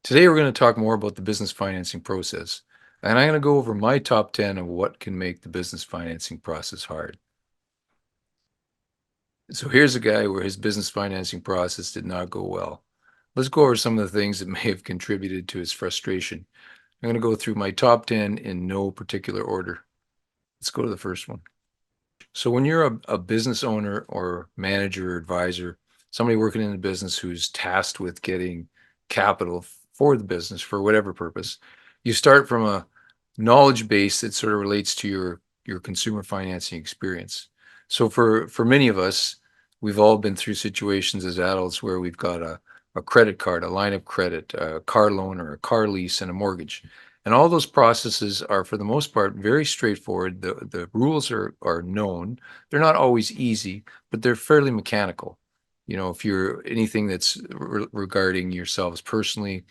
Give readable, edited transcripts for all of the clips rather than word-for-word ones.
Today, we're going to talk more about the business financing process, and I'm going to go over my top 10 of what can make the business financing process hard. So here's a guy where his business financing process did not go well. Let's go over some of the things that may have contributed to his frustration. I'm going to go through my top 10 in no particular order. Let's go to the first one. So when you're a business owner or manager or advisor, somebody working in the business who's tasked with getting capital for the business for whatever purpose, you start from a knowledge base that sort of relates to your consumer financing experience. So for many of us, we've all been through situations as adults where we've got a credit card, a line of credit, a car loan or a car lease, and a mortgage. And all those processes are, for the most part, very straightforward. The rules are known. They're not always easy, but they're fairly mechanical. You know, if you're anything that's regarding yourselves personally,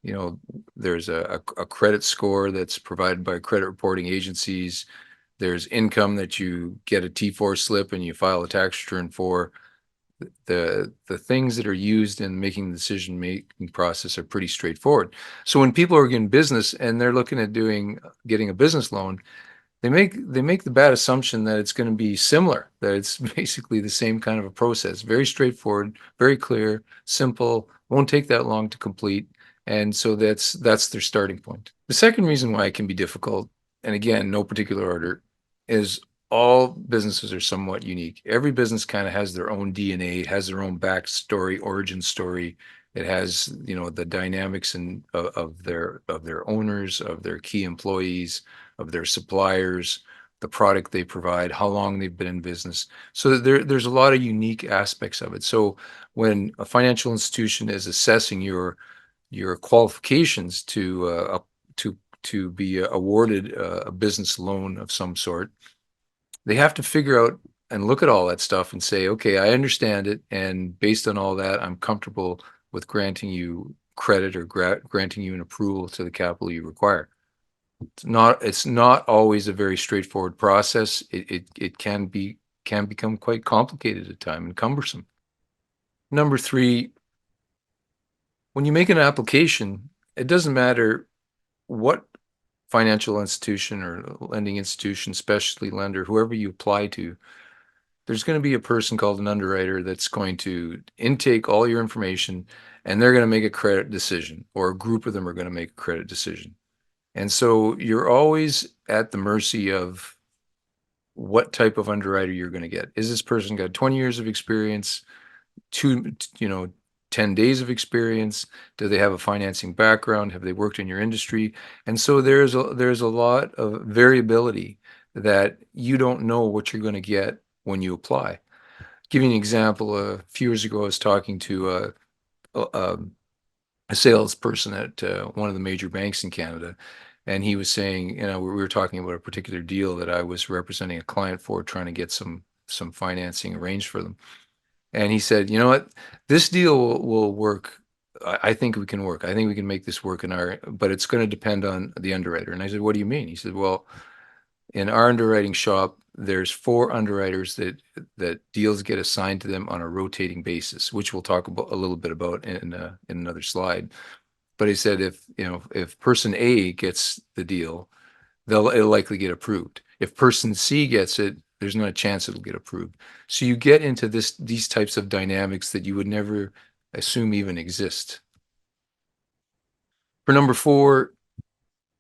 you know, there's a credit score that's provided by credit reporting agencies. There's income that you get a T4 slip and you file a tax return for. The things that are used in making the decision making process are pretty straightforward. So when people are in business and they're looking at getting a business loan, they make the bad assumption that it's going to be similar, that it's basically the same kind of a process. Very straightforward, very clear, simple, won't take that long to complete. And so that's their starting point. The second reason why it can be difficult, and again, no particular order, is all businesses are somewhat unique. Every business kind of has their own DNA, has their own backstory, origin story. It has, you know, the dynamics of their owners, of their key employees, of their suppliers, the product they provide, how long they've been in business. So there's a lot of unique aspects of it. So when a financial institution is assessing your qualifications to be awarded a business loan of some sort, they have to figure out and look at all that stuff and say, okay, I understand it, and based on all that, I'm comfortable with granting you credit or granting you an approval to the capital you require. It's not always a very straightforward process. It can become quite complicated at times and cumbersome. Number three, when you make an application, it doesn't matter what financial institution or lending institution, specialty lender, whoever you apply to, there's going to be a person called an underwriter that's going to intake all your information, and they're going to make a credit decision, or a group of them are going to make a credit decision. And so you're always at the mercy of what type of underwriter you're going to get. Is this person got 20 years of experience, two, 10 days of experience? Do they have a financing background? Have they worked in your industry? And so there's a lot of variability that you don't know what you're going to get when you apply. Give you an example. A few years ago, I was talking to a salesperson at one of the major banks in Canada, and he was saying, we were talking about a particular deal that I was representing a client for, trying to get some financing arranged for them. And he said, you know what, this deal will work. I think we can work. I think we can make this work but it's going to depend on the underwriter. And I said, what do you mean? He said, well, in our underwriting shop, there's 4 underwriters that deals get assigned to them on a rotating basis, which we'll talk about a little bit about in another slide. But he said, if person A gets the deal, it'll likely get approved. If person C gets it, there's not a chance it'll get approved. So you get into these types of dynamics that you would never assume even exist. For number 4,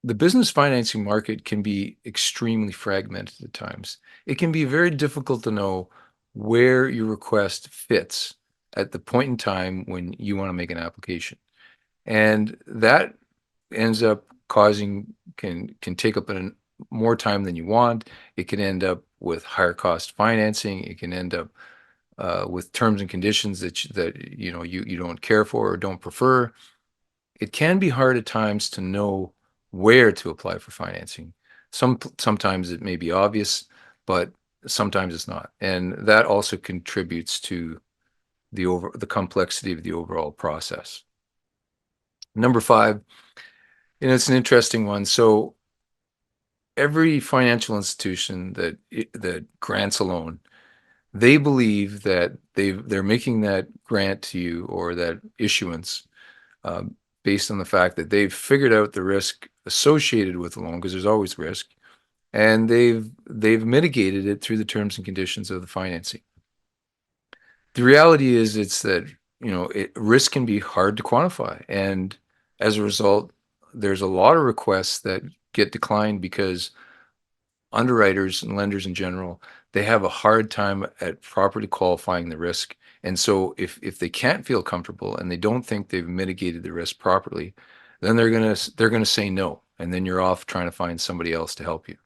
the business financing market can be extremely fragmented at times. It can be very difficult to know where your request fits at the point in time when you want to make an application. And that ends up can take up more time than you want. It can end up with higher cost financing. It can end up with terms and conditions that you don't care for or don't prefer. It can be hard at times to know where to apply for financing. Sometimes it may be obvious, but sometimes it's not, and that also contributes to the complexity of the overall process. Number 5, and it's an interesting one. So every financial institution that grants a loan, they believe that they're making that grant to you or that issuance based on the fact that they've figured out the risk associated with the loan, because there's always risk, and they've mitigated it through the terms and conditions of the financing. The reality is it's that, risk can be hard to quantify, and as a result, there's a lot of requests that get declined because underwriters and lenders in general, they have a hard time at properly qualifying the risk. And so if they can't feel comfortable and they don't think they've mitigated the risk properly, then they're gonna say no, and then you're off trying to find somebody else to help you.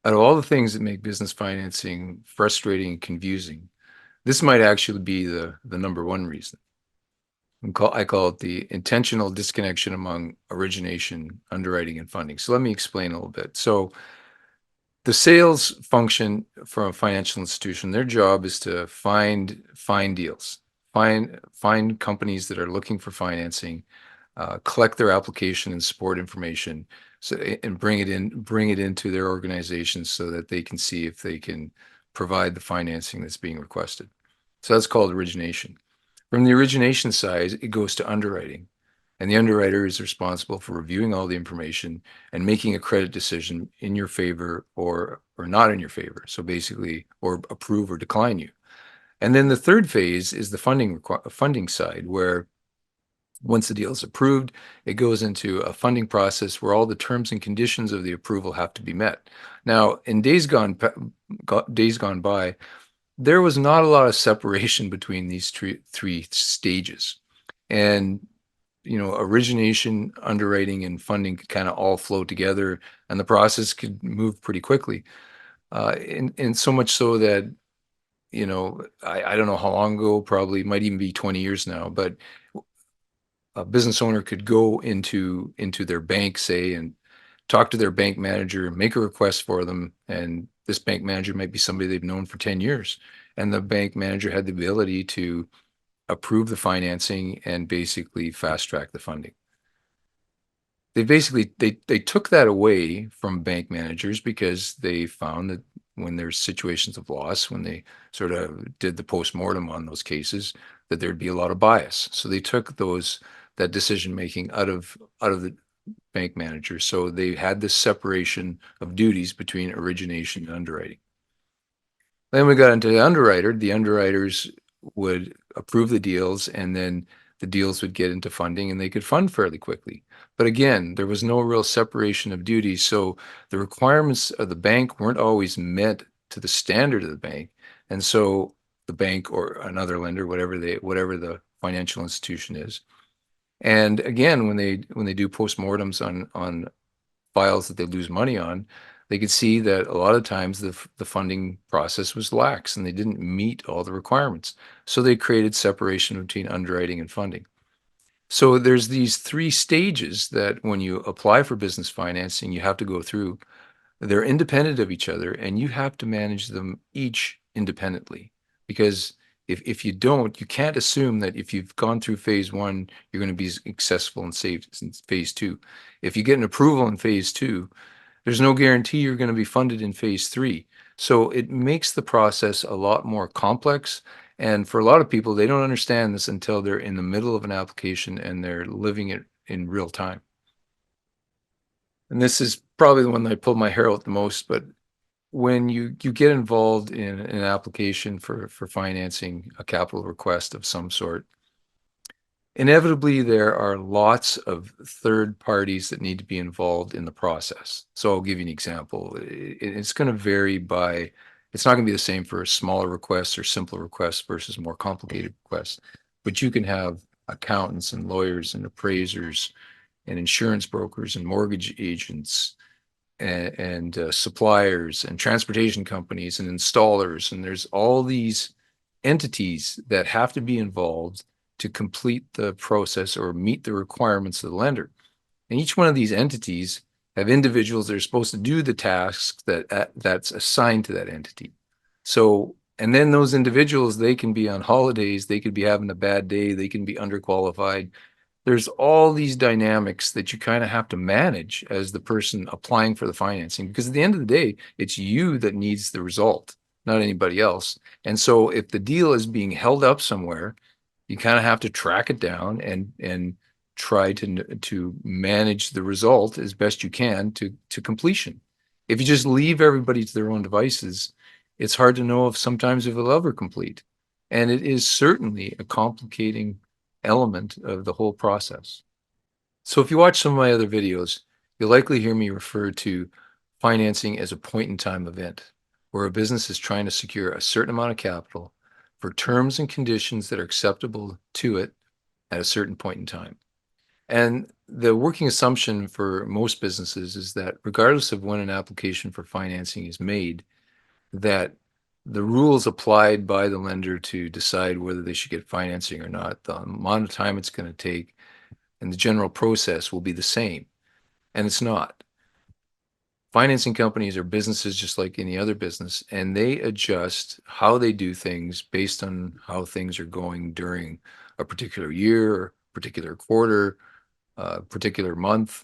Out of all the things that make business financing frustrating and confusing, this might actually be the number one reason. I call it the intentional disconnection among origination, underwriting, and funding. So let me explain a little bit. So the sales function for a financial institution, their job is to find deals, find companies that are looking for financing, collect their application and support information, so and bring it into their organization so that they can see if they can provide the financing that's being requested. So that's called origination. From the origination side, it goes to underwriting. And the underwriter is responsible for reviewing all the information and making a credit decision in your favor or not in your favor. So basically, or approve or decline you. And then the third phase is the funding side, where once the deal is approved, it goes into a funding process where all the terms and conditions of the approval have to be met. Now, in days gone by, there was not a lot of separation between these three stages. And origination, underwriting, and funding could kind of all flow together, and the process could move pretty quickly. And so much so that, I don't know how long ago, probably might even be 20 years now, but a business owner could go into their bank, say, and talk to their bank manager, make a request for them, and this bank manager might be somebody they've known for 10 years. And the bank manager had the ability to approve the financing and basically fast track the funding. They took that away from bank managers because they found that when there's situations of loss, when they sort of did the postmortem on those cases, that there'd be a lot of bias. So they took that decision making out of the bank manager. So they had this separation of duties between origination and underwriting. Then we got into the underwriter. The underwriters would approve the deals, and then the deals would get into funding, and they could fund fairly quickly. But again, there was no real separation of duties, so the requirements of the bank weren't always met to the standard of the bank. And so the bank or another lender, whatever the financial institution is. And again, when they do postmortems on files that they lose money on, they could see that a lot of times the funding process was lax and they didn't meet all the requirements. So they created separation between underwriting and funding. So there's these three stages that when you apply for business financing, you have to go through. They're independent of each other, and you have to manage them each independently. Because if you don't, you can't assume that if you've gone through phase one, you're going to be successful in phase two. If you get an approval in phase two, there's no guarantee you're going to be funded in phase three. So it makes the process a lot more complex. And for a lot of people, they don't understand this until they're in the middle of an application and they're living it in real time. And this is probably the one that I pulled my hair out the most, but when you get involved in an application for financing a capital request of some sort, inevitably there are lots of third parties that need to be involved in the process. So I'll give you an example. It's going to vary it's not going to be the same for smaller requests or simpler requests versus more complicated requests. But you can have accountants and lawyers and appraisers and insurance brokers and mortgage agents and suppliers and transportation companies and installers. And there's all these entities that have to be involved to complete the process or meet the requirements of the lender. And each one of these entities have individuals that are supposed to do the tasks that's assigned to that entity. So, and then those individuals, they can be on holidays, they could be having a bad day, they can be underqualified. There's all these dynamics that you kind of have to manage as the person applying for the financing, because at the end of the day, it's you that needs the result, not anybody else. And so if the deal is being held up somewhere, you kind of have to track it down and try to manage the result as best you can to completion. If you just leave everybody to their own devices, it's hard to know if sometimes if it'll ever complete. And it is certainly a complicating element of the whole process. So if you watch some of my other videos, you'll likely hear me refer to financing as a point-in-time event, where a business is trying to secure a certain amount of capital for terms and conditions that are acceptable to it at a certain point in time. And the working assumption for most businesses is that regardless of when an application for financing is made, that the rules applied by the lender to decide whether they should get financing or not, the amount of time it's going to take, and the general process will be the same. And it's not. Financing companies are businesses just like any other business, and they adjust how they do things based on how things are going during a particular year, particular quarter, particular month,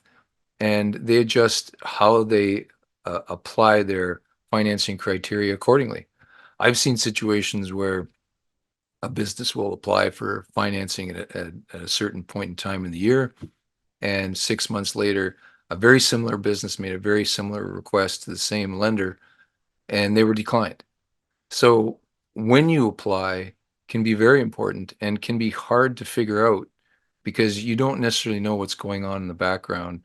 and they adjust how they apply their financing criteria accordingly. I've seen situations where a business will apply for financing at a certain point in time in the year, and 6 months later, a very similar business made a very similar request to the same lender, and they were declined. So when you apply can be very important and can be hard to figure out because you don't necessarily know what's going on in the background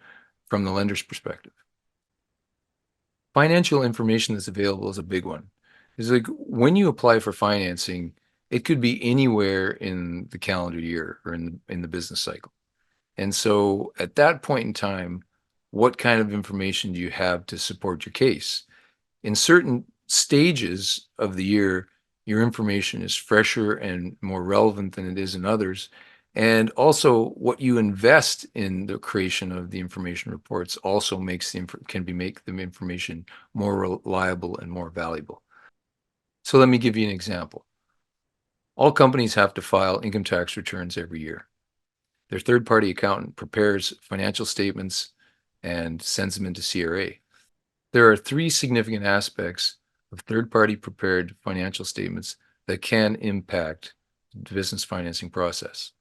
from the lender's perspective. Financial information that's available is a big one. It's like when you apply for financing, it could be anywhere in the calendar year or in the business cycle. And so at that point in time, what kind of information do you have to support your case? In certain stages of the year, your information is fresher and more relevant than it is in others. And also, what you invest in the creation of the information reports also make the information more reliable and more valuable. So let me give you an example. All companies have to file income tax returns every year. Their third-party accountant prepares financial statements and sends them into CRA. There are three significant aspects of third-party prepared financial statements that can impact the business financing process.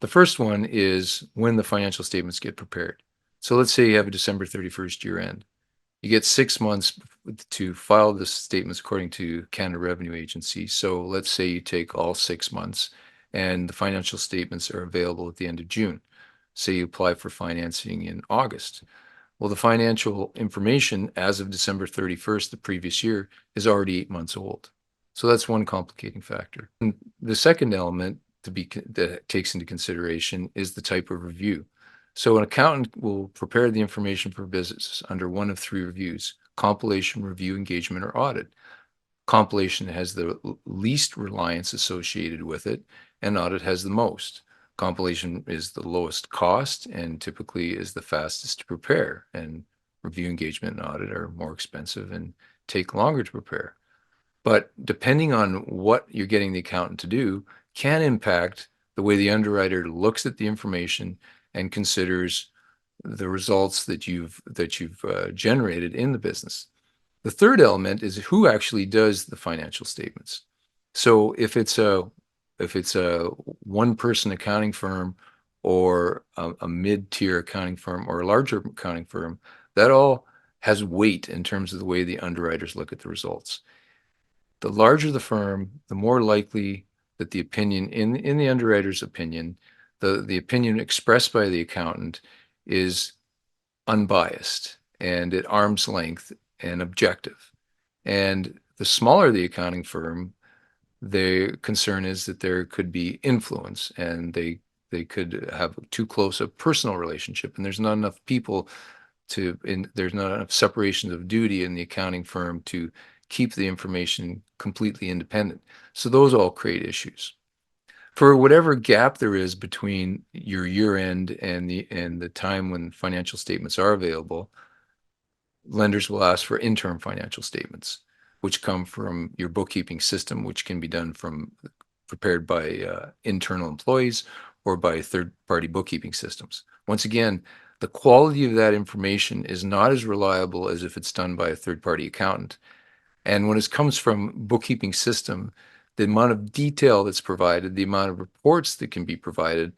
The first one is when the financial statements get prepared. So let's say you have a December 31st year end. You get 6 months to file the statements according to Canada Revenue Agency. So let's say you take all 6 months and the financial statements are available at the end of June. Say you apply for financing in August. Well, the financial information as of December 31st, the previous year, is already 8 months old. So that's one complicating factor. And the second element that takes into consideration is the type of review. So an accountant will prepare the information for business under one of three reviews: compilation, review, engagement, or audit. Compilation has the least reliance associated with it, and audit has the most. Compilation is the lowest cost and typically is the fastest to prepare, and review, engagement, and audit are more expensive and take longer to prepare. But depending on what you're getting the accountant to do can impact the way the underwriter looks at the information and considers the results that you've generated in the business. The third element is who actually does the financial statements. So if it's a one-person accounting firm or a mid-tier accounting firm or a larger accounting firm, that all has weight in terms of the way the underwriters look at the results. The larger the firm, the more likely that the opinion in the underwriter's opinion, the opinion expressed by the accountant is unbiased and at arm's length and objective. And the smaller the accounting firm, the concern is that there could be influence and they could have too close a personal relationship, and there's not enough people there's not enough separation of duty in the accounting firm to keep the information completely independent. So those all create issues. For whatever gap there is between your year end and the time when financial statements are available, lenders will ask for interim financial statements, which come from your bookkeeping system, which can be done from prepared by internal employees or by third-party bookkeeping systems. Once again, the quality of that information is not as reliable as if it's done by a third-party accountant. And when it comes from bookkeeping system, the amount of detail that's provided, the amount of reports that can be provided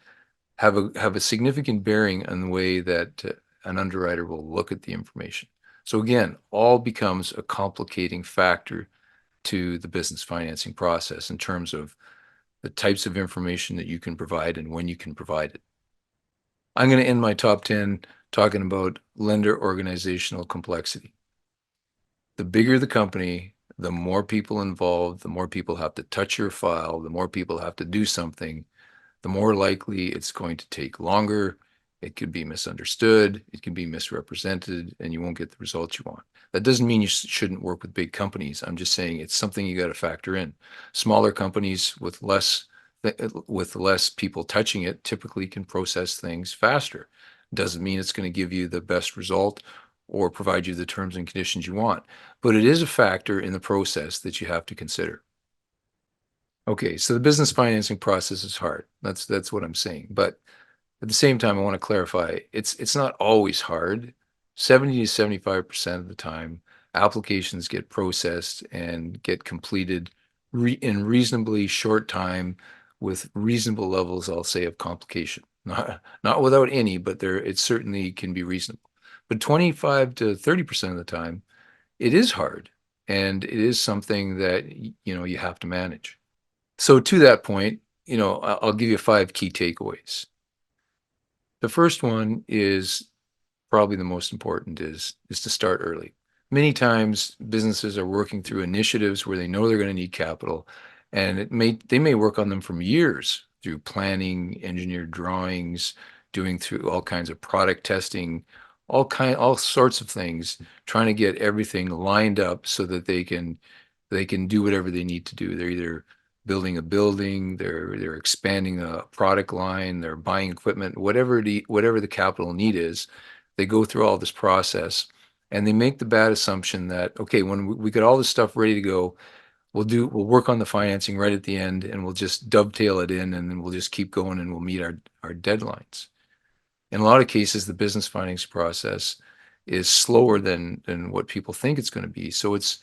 have a significant bearing on the way that an underwriter will look at the information. So again, all becomes a complicating factor to the business financing process in terms of the types of information that you can provide and when you can provide it. I'm going to end my top 10 talking about lender organizational complexity. The bigger the company, the more people involved, the more people have to touch your file, the more people have to do something, the more likely it's going to take longer. It could be misunderstood, it can be misrepresented, and you won't get the results you want. That doesn't mean you shouldn't work with big companies. I'm just saying it's something you got to factor in. Smaller companies with less people touching it typically can process things faster. Doesn't mean it's going to give you the best result or provide you the terms and conditions you want, but it is a factor in the process that you have to consider. Okay, so the business financing process is hard. That's what I'm saying. But at the same time, I want to clarify, it's not always hard. 70 to 75% of the time, applications get processed and get completed in reasonably short time with reasonable levels, I'll say, of complication. Not without any, but it certainly can be reasonable. But 25 to 30% of the time, it is hard, and it is something that you have to manage. So to that point, I'll give you 5 key takeaways. The first one is probably the most important is to start early. Many times businesses are working through initiatives where they know they're going to need capital, and they may work on them from years through planning, engineered drawings, doing through all kinds of product testing, all sorts of things, trying to get everything lined up so that they can do whatever they need to do. They're either building a building, they're expanding a product line, they're buying equipment, whatever the capital need is. They go through all this process and they make the bad assumption that, okay, when we get all this stuff ready to go, we'll work on the financing right at the end and we'll just dovetail it in and then we'll just keep going and we'll meet our deadlines. In a lot of cases, the business financing process is slower than what people think it's going to be. So it's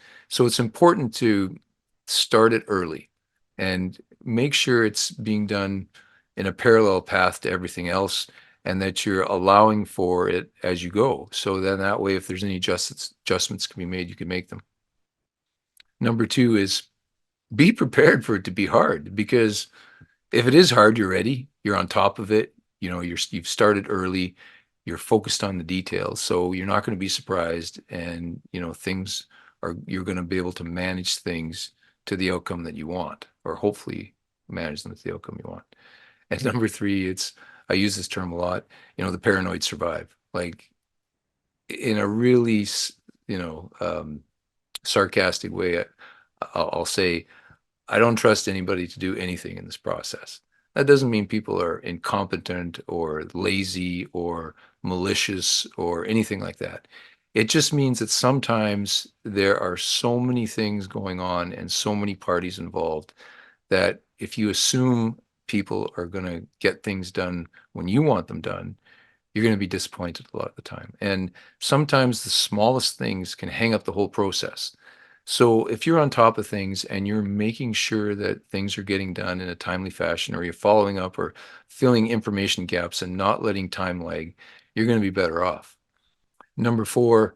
important to start it early and make sure it's being done in a parallel path to everything else and that you're allowing for it as you go. So then that way, if there's any adjustments can be made, you can make them. Number 2 is be prepared for it to be hard, because if it is hard, you're ready, you're on top of it, you've started early, you're focused on the details, so you're not going to be surprised, and you're going to be able to manage things to the outcome that you want, or hopefully manage them to the outcome you want. And number 3, I use this term a lot, the paranoid survive. Like, in a really, sarcastic way, I'll say, I don't trust anybody to do anything in this process. That doesn't mean people are incompetent or lazy or malicious or anything like that. It just means that sometimes there are so many things going on and so many parties involved that if you assume people are going to get things done when you want them done, you're going to be disappointed a lot of the time. And sometimes the smallest things can hang up the whole process. So if you're on top of things and you're making sure that things are getting done in a timely fashion, or you're following up or filling information gaps and not letting time lag, you're going to be better off. Number 4,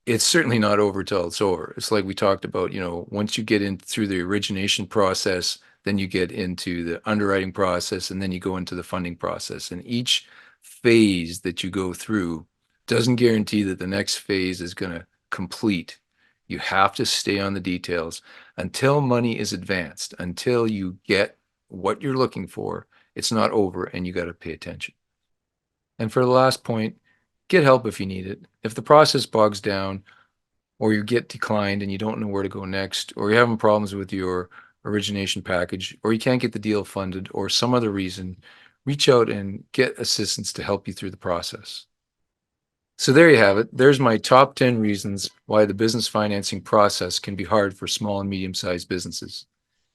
it's certainly not over till it's over. It's like we talked about, once you get in through the origination process, then you get into the underwriting process, and then you go into the funding process. And each phase that you go through doesn't guarantee that the next phase is going to complete. You have to stay on the details until money is advanced, until you get what you're looking for. It's not over, and you got to pay attention. And for the last point, get help if you need it. If the process bogs down, or you get declined and you don't know where to go next, or you're having problems with your origination package, or you can't get the deal funded, or some other reason, reach out and get assistance to help you through the process. So there you have it. There's my top 10 reasons why the business financing process can be hard for small and medium-sized businesses.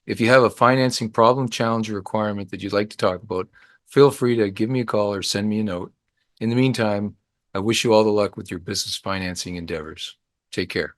If you have a financing problem, challenge, or requirement that you'd like to talk about, feel free to give me a call or send me a note. In the meantime, I wish you all the luck with your business financing endeavors. Take care.